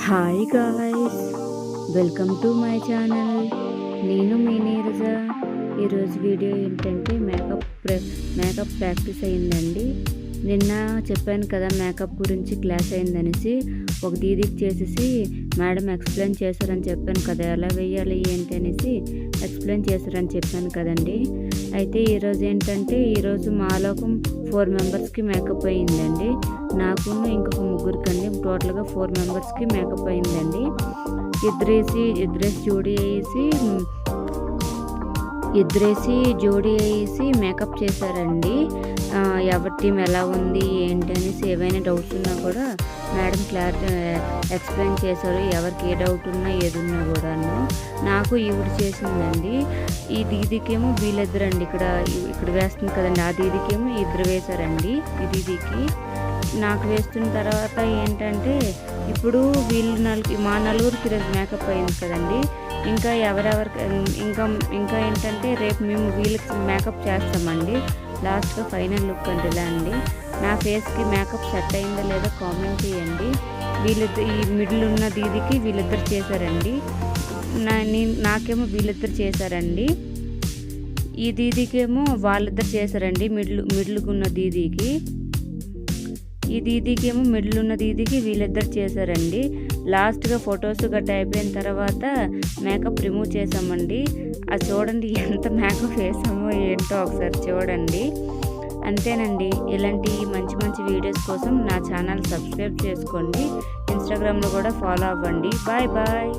Hi guys, welcome to my channel. నేను మీ నీరజ. ఈరోజు video ఏంటంటే మేకప్ ప్రాక్టీస్ అయిందండి. నిన్న చెప్పాను కదా మేకప్ గురించి క్లాస్ అయిందనేసి. ఒక దీదీకి చేసేసి మేడం ఎక్స్ప్లెయిన్ చేశారని చెప్పాను కదా, ఎలా వేయాలి ఏంటి అనేసి ఎక్స్ప్లెయిన్ చేశారని చెప్పాను కదండి. అయితే ఈరోజు ఏంటంటే ఈరోజు మాలో 4 మెంబర్స్కి మేకప్ అయిందండి. నాకు ఇంకొక ముగ్గురికి టోటల్గా 4 మెంబర్స్కి మేకప్ అయిందండి. ఇద్దరేసి జోడీ వేసి మేకప్ చేశారండి. ఎవరి టీం ఎలా ఉంది ఏంటి అనేసి ఏవైనా డౌట్స్ ఉన్నా కూడా మేడం క్లారిటీ ఎక్స్ప్లెయిన్ చేశారు. ఎవరికి ఏ డౌట్ ఉన్నా ఏది ఉన్నా కూడాను. నాకు ఈవిడ చేసిందండి. ఈ దీదీకేమో వీళ్ళిద్దరండి, ఇక్కడ వేస్తుంది కదండి, ఆ దీదీకేమో ఇద్దరు వేశారండి. ఈ దీదీకి నాకు వేస్తున్న తర్వాత ఏంటంటే ఇప్పుడు మా నలుగురికి ఈరోజు మేకప్ అయింది కదండి. ఇంకా ఇంకా ఏంటంటే రేపు మేము వీళ్ళకి మేకప్ చేస్తామండి. లాస్ట్గా ఫైనల్ లుక్ అంటే ఇలా అండి. నా ఫేస్కి మేకప్ సెట్ అయిందో లేదో కామెంట్ చేయండి. ఈ మిడిల్ ఉన్న దీదీకి వీళ్ళిద్దరు చేశారండి. నాకేమో వీళ్ళిద్దరు చేశారండి. ఈ దీదీకేమో వాళ్ళిద్దరు చేశారండి. మిడిల్గా ఉన్న దీదీకి, ఈ దీదీకేమో మిడిల్ ఉన్న దీదీకి వీళ్ళిద్దరు చేశారండి. లాస్ట్గా ఫొటోస్ గట్ట అయిపోయిన తర్వాత మేకప్ రిమూవ్ చేసామండి. అది చూడండి ఎంత మేకప్ వేసామో ఏంటో ఒకసారి చూడండి. అంతేనండి. ఇలాంటి మంచి మంచి వీడియోస్ కోసం నా ఛానల్ సబ్స్క్రైబ్ చేసుకోండి. ఇన్స్టాగ్రామ్లో కూడా ఫాలో అవ్వండి. Bye bye.